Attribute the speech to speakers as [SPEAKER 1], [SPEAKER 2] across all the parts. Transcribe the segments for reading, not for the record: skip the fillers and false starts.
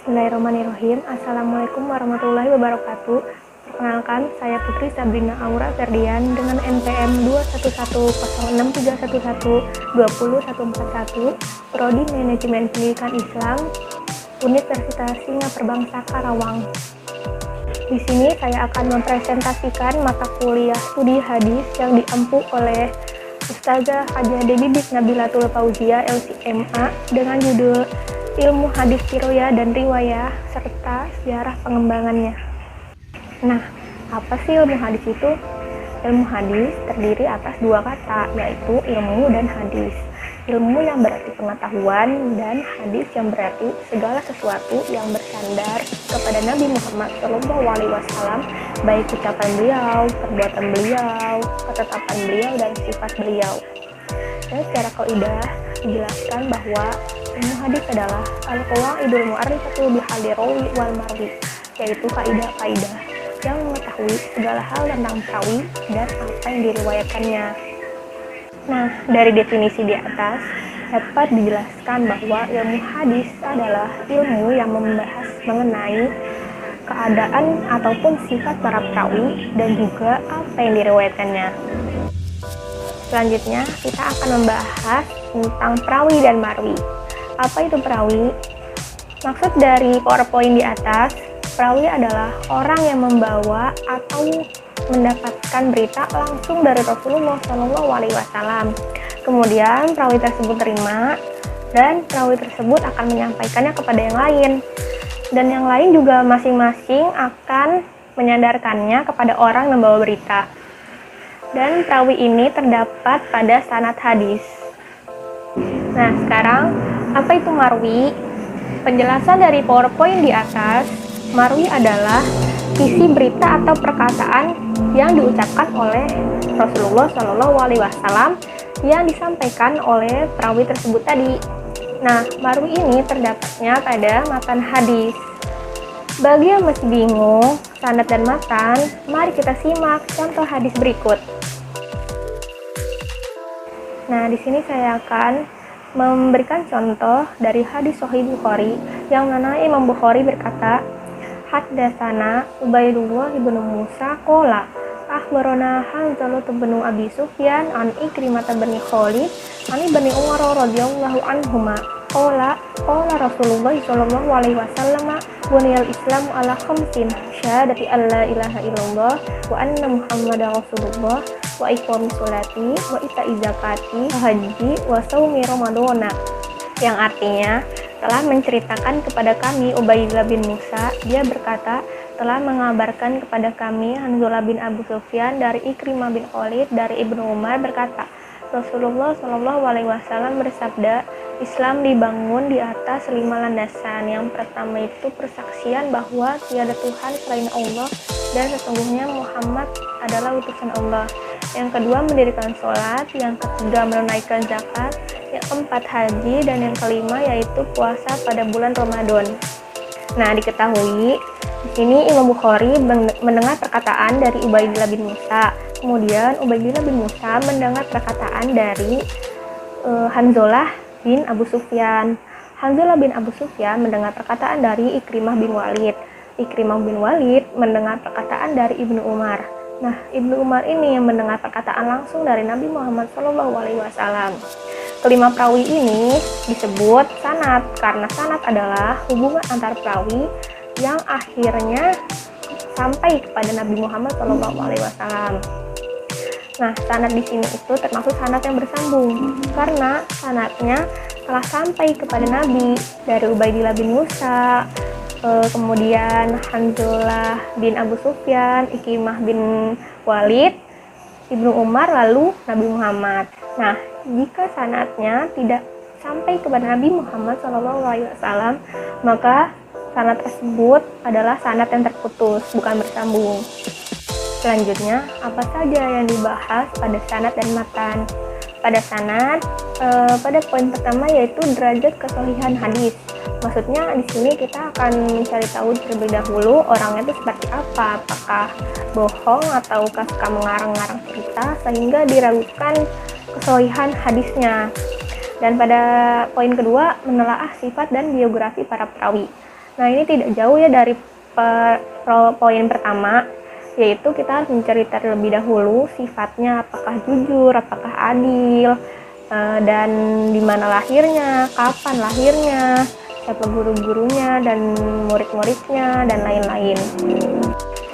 [SPEAKER 1] Bismillahirrahmanirrahim. Assalamualaikum warahmatullahi wabarakatuh. Perkenalkan, saya Putri Sabrina Aura Ferdian dengan NPM 2110631120141, Prodi Manajemen Pendidikan Islam, Universitas Singapura Bangsa Karawang. Di sini saya akan mempresentasikan mata kuliah studi hadis yang diempu oleh Ustazah Hajah Debbie Bisnabilatul Fauzia LCMA dengan judul Ilmu Hadis Riwayah dan Riwayah serta sejarah pengembangannya. Nah, apa sih ilmu hadis itu? Ilmu hadis terdiri atas dua kata, yaitu ilmu dan hadis. Ilmu yang berarti pengetahuan dan hadis yang berarti segala sesuatu yang bersandar kepada Nabi Muhammad SAW, baik ucapan beliau, perbuatan beliau, ketetapan beliau, dan sifat beliau. Dan secara kaidah dijelaskan bahwa ilmu hadis adalah al-qawaidul mu'arrifatu bihali rawi wal marwi, yaitu kaidah-kaidah yang mengetahui segala hal tentang perawi dan apa yang diriwayatkannya. Nah, dari definisi di atas dapat dijelaskan bahwa ilmu hadis adalah ilmu yang membahas mengenai keadaan ataupun sifat para perawi dan juga apa yang diriwayatkannya. Selanjutnya, kita akan membahas tentang perawi dan marwi. Apa itu perawi? Maksud dari PowerPoint di atas, perawi adalah orang yang membawa atau mendapatkan berita langsung dari Rasulullah SAW. Kemudian perawi tersebut terima dan perawi tersebut akan menyampaikannya kepada yang lain. Dan yang lain juga masing-masing akan menyadarkannya kepada orang yang membawa berita. Dan perawi ini terdapat pada sanad hadis. Nah, sekarang apa itu marwi? Penjelasan dari PowerPoint di atas, marwi adalah isi berita atau perkataan yang diucapkan oleh Rasulullah SAW yang disampaikan oleh perawi tersebut tadi. Nah, marwi ini terdapatnya pada matan hadis. Bagi yang masih bingung sanad dan matan, mari kita simak contoh hadis berikut. Nah, di sini saya akan memberikan contoh dari hadis Sahih Bukhari yang mana Imam Bukhari berkata, Haddatsana Ubaidullah ibnu Musa qala akhbarana Hanzalah bin Abi Sufyan an Ikrimah bin Khalid an Ibnu Umar radhiyallahu anhuma qala Rasulullah sallallahu alaihi wasallam buniyal Islam ala khamsin syahadati alla ilaha illallah wa anna Muhammadar Rasulullah wa iqamis sholati wa ita'iz zakati wa haji wa shaumi ramadhana, yang artinya telah menceritakan kepada kami Ubaidillah bin Musa, dia berkata telah mengabarkan kepada kami Hanzalah bin Abu Sufyan dari Ikrimah bin Khalid dari Ibnu Umar berkata, Rasulullah Shallallahu Alaihi Wasallam bersabda, Islam dibangun di atas 5 landasan. Yang pertama itu persaksian bahwa tiada Tuhan selain Allah dan sesungguhnya Muhammad adalah utusan Allah. Yang kedua mendirikan sholat, yang ketiga menunaikan zakat, yang keempat haji, dan yang kelima yaitu puasa pada bulan Ramadan. Nah, diketahui di sini Imam Bukhari mendengar perkataan dari Ubaidillah bin Musa. Kemudian Ubaidillah bin Musa mendengar perkataan dari Hanzalah bin Abu Sufyan. Hanzalah bin Abu Sufyan mendengar perkataan dari Ikrimah bin Walid. Ikrimah bin Walid mendengar perkataan dari Ibnu Umar. Nah, Ibnu Umar ini yang mendengar perkataan langsung dari Nabi Muhammad SAW. Kelima perawi ini disebut sanad karena sanad adalah hubungan antar perawi yang akhirnya sampai kepada Nabi Muhammad SAW. Nah, sanad di sini itu termasuk sanad yang bersambung karena sanadnya telah sampai kepada Nabi dari Ubaidillah bin Musa, kemudian Hanzalah bin Abu Sufyan, Ikrimah bin Walid, Ibnu Umar, lalu Nabi Muhammad. Nah, jika sanadnya tidak sampai kepada Nabi Muhammad SAW, maka sanad tersebut adalah sanad yang terputus, bukan bersambung. Selanjutnya, apa saja yang dibahas pada sanad dan matan? Pada sanad, pada poin pertama yaitu derajat kesohihan hadis. Maksudnya di sini kita akan mencari tahu terlebih dahulu orangnya itu seperti apa, apakah bohong ataukah suka mengarang-ngarang cerita sehingga diragukan kesohihan hadisnya. Dan pada poin kedua menelaah sifat dan biografi para perawi. Nah, ini tidak jauh ya dari poin pertama, yaitu kita harus mencari terlebih dahulu sifatnya, apakah jujur, apakah adil, dan di mana lahirnya, kapan lahirnya, siapa guru-gurunya dan murid-muridnya, dan lain-lain.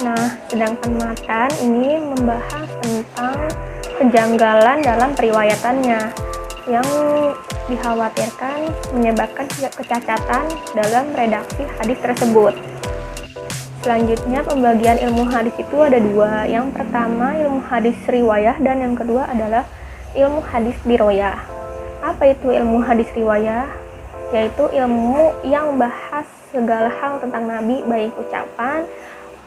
[SPEAKER 1] Nah, sedangkan matan ini membahas tentang kejanggalan dalam periwayatannya yang dikhawatirkan menyebabkan kecacatan dalam redaksi hadis tersebut. Selanjutnya, pembagian ilmu hadis itu ada dua. Yang pertama ilmu hadis riwayah dan yang kedua adalah ilmu hadis diroyah. Apa itu ilmu hadis riwayah? Yaitu ilmu yang membahas segala hal tentang Nabi, baik ucapan,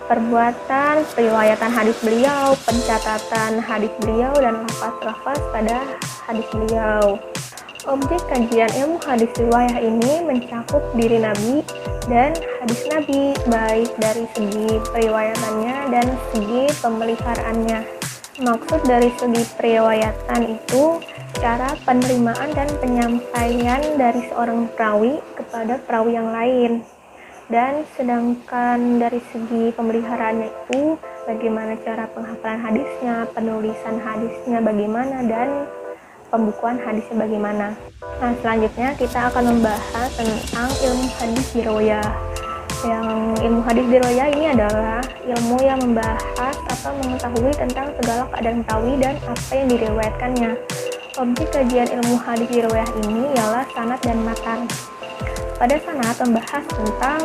[SPEAKER 1] perbuatan, periwayatan hadis beliau, pencatatan hadis beliau, dan lafaz-lafaz pada hadis beliau. Objek kajian ilmu hadis riwayah ini mencakup diri Nabi dan hadis Nabi, baik dari segi periwayatannya dan segi pemeliharaannya. Maksud dari segi periwayatan itu cara penerimaan dan penyampaian dari seorang perawi kepada perawi yang lain. Dan sedangkan dari segi pemeliharaannya itu bagaimana cara penghafalan hadisnya, penulisan hadisnya bagaimana, dan pembukuan hadisnya bagaimana. Nah, selanjutnya kita akan membahas tentang ilmu hadis diroyah. Yang ilmu hadis diroyah ini adalah ilmu yang membahas atau mengetahui tentang segala keadaan perawi dan apa yang diriwayatkannya. Objek kajian ilmu hadis diroyah ini ialah sanad dan matan. Pada sanad membahas tentang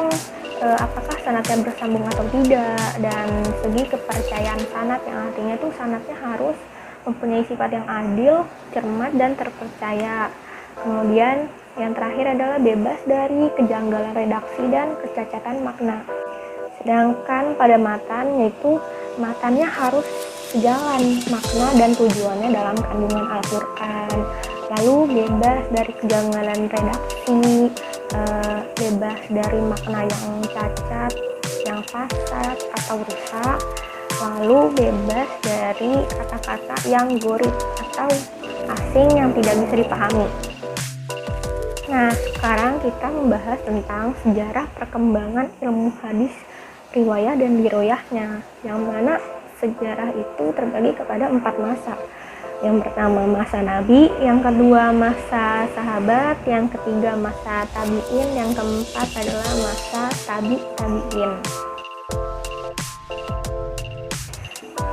[SPEAKER 1] apakah sanadnya bersambung atau tidak, dan segi kepercayaan sanad, yang artinya itu sanadnya harus mempunyai sifat yang adil, cermat, dan terpercaya. Kemudian yang terakhir adalah bebas dari kejanggalan redaksi dan kecacatan makna. Sedangkan pada matan, yaitu matannya harus sejalan makna dan tujuannya dalam kandungan Al-Quran. Lalu bebas dari kejanggalan redaksi, bebas dari makna yang cacat, yang fasad atau rusak, lalu bebas dari kata-kata yang gharib atau asing yang tidak bisa dipahami. Nah, sekarang kita membahas tentang sejarah perkembangan ilmu hadis riwayah dan diroyahnya, yang mana sejarah itu terbagi kepada 4 masa. Yang pertama masa Nabi, yang kedua masa sahabat, yang ketiga masa tabi'in, yang keempat adalah masa tabi'in.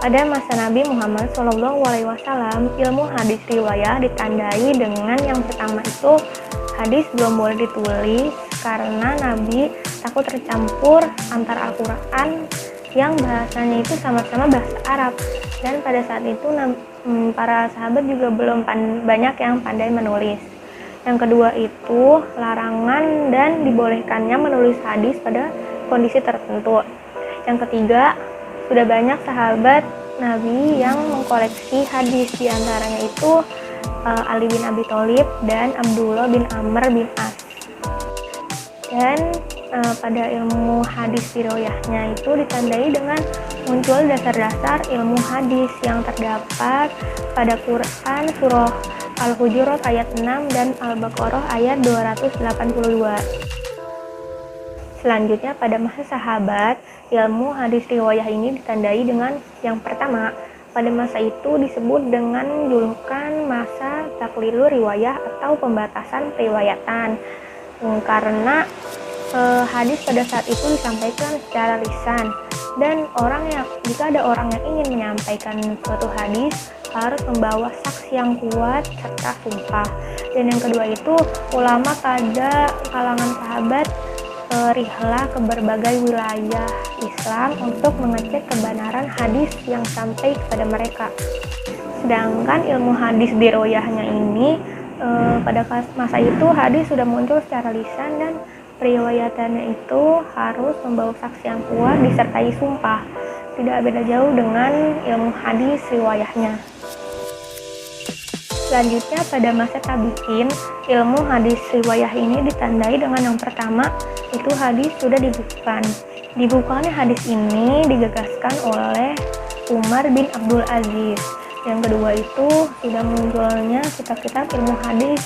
[SPEAKER 1] Pada masa Nabi Muhammad SAW, ilmu hadis riwayah ditandai dengan yang pertama itu hadis belum boleh ditulis karena Nabi takut tercampur antara Al-Quran yang bahasanya itu sama-sama bahasa Arab, dan pada saat itu para sahabat juga belum banyak yang pandai menulis. Yang kedua itu larangan dan dibolehkannya menulis hadis pada kondisi tertentu. Yang ketiga, sudah banyak sahabat Nabi yang mengkoleksi hadis, diantaranya itu Ali bin Abi Thalib dan Abdullah bin Amr bin As. Dan pada ilmu hadis riwayahnya itu ditandai dengan muncul dasar-dasar ilmu hadis yang terdapat pada Quran surah Al-Hujurat ayat 6 dan Al-Baqarah ayat 282. Selanjutnya pada masa sahabat, ilmu hadis riwayah ini ditandai dengan yang pertama, pada masa itu disebut dengan julukan masa taklilur riwayah atau pembatasan periwayatan, karena hadis pada saat itu disampaikan secara lisan, dan jika ada orang yang ingin menyampaikan suatu hadis harus membawa saksi yang kuat serta sumpah. Dan yang kedua itu ulama pada kalangan sahabat rihlah ke berbagai wilayah Islam untuk mengecek kebenaran hadis yang sampai kepada mereka. Sedangkan ilmu hadis diroyahnya ini pada masa itu hadis sudah muncul secara lisan dan periwayatannya itu harus membawa saksi yang kuat disertai sumpah. Tidak beda jauh dengan ilmu hadis riwayahnya. Selanjutnya pada masa tabi'in, ilmu hadis riwayah ini ditandai dengan yang pertama, itu hadis sudah dibukukan. Dibukukannya hadis ini digagaskan oleh Umar bin Abdul Aziz. Yang kedua itu sudah munculnya kitab-kitab ilmu hadis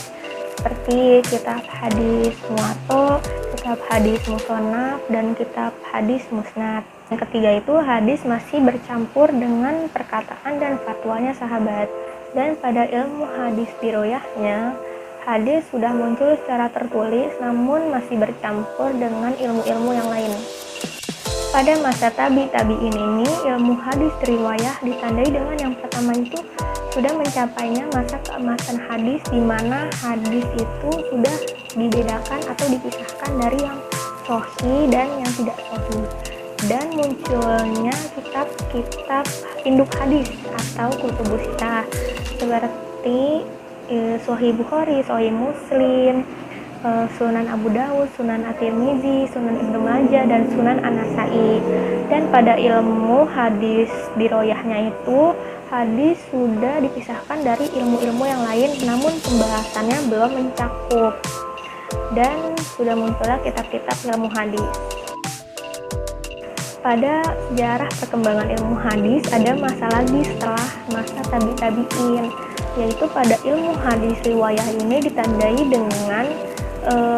[SPEAKER 1] seperti kitab hadis Muwatta, kitab hadis musonaf dan kitab hadis musnad. Yang ketiga itu hadis masih bercampur dengan perkataan dan fatwanya sahabat. Dan pada ilmu hadis diroyahnya, hadis sudah muncul secara tertulis namun masih bercampur dengan ilmu-ilmu yang lain. Pada masa tabi'in ini, ilmu hadis riwayah ditandai dengan yang pertama itu sudah mencapainya masa keemasan hadis, di mana hadis itu sudah dibedakan atau dipisahkan dari yang sahih dan yang tidak sahih. Dan munculnya kitab-kitab induk hadis atau kutubus sittah seperti Sahih Bukhari, Sahih Muslim, Sunan Abu Dawud, Sunan At-Tirmizi, Sunan Ibnu Majah, dan Sunan An-Nasai. Dan pada ilmu hadis diroyahnya itu, hadis sudah dipisahkan dari ilmu-ilmu yang lain, namun pembahasannya belum mencakup. Dan sudah muncullah kitab-kitab ilmu hadis. Pada sejarah perkembangan ilmu hadis ada masa lagi setelah masa tabi'in, yaitu pada ilmu hadis riwayah ini ditandai dengan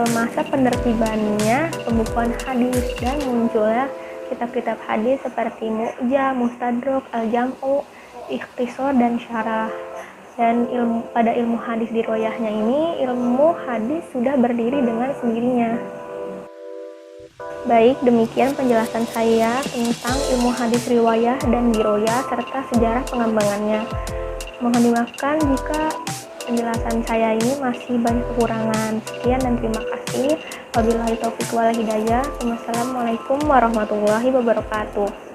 [SPEAKER 1] masa penertibannya pembukuan hadis dan munculnya kitab-kitab hadis seperti Mu'jam, Mustadrak, Al-Jam'u, Ikhtisar, dan Syarah. Dan pada ilmu hadis riwayahnya ini, ilmu hadis sudah berdiri dengan sendirinya. Baik, demikian penjelasan saya tentang ilmu hadis riwayah dan diroyah serta sejarah pengembangannya. Mohon dimaafkan jika penjelasan saya ini masih banyak kekurangan. Sekian dan terima kasih. Wabillahi taufiq wal hidayah. Wassalamualaikum warahmatullahi wabarakatuh.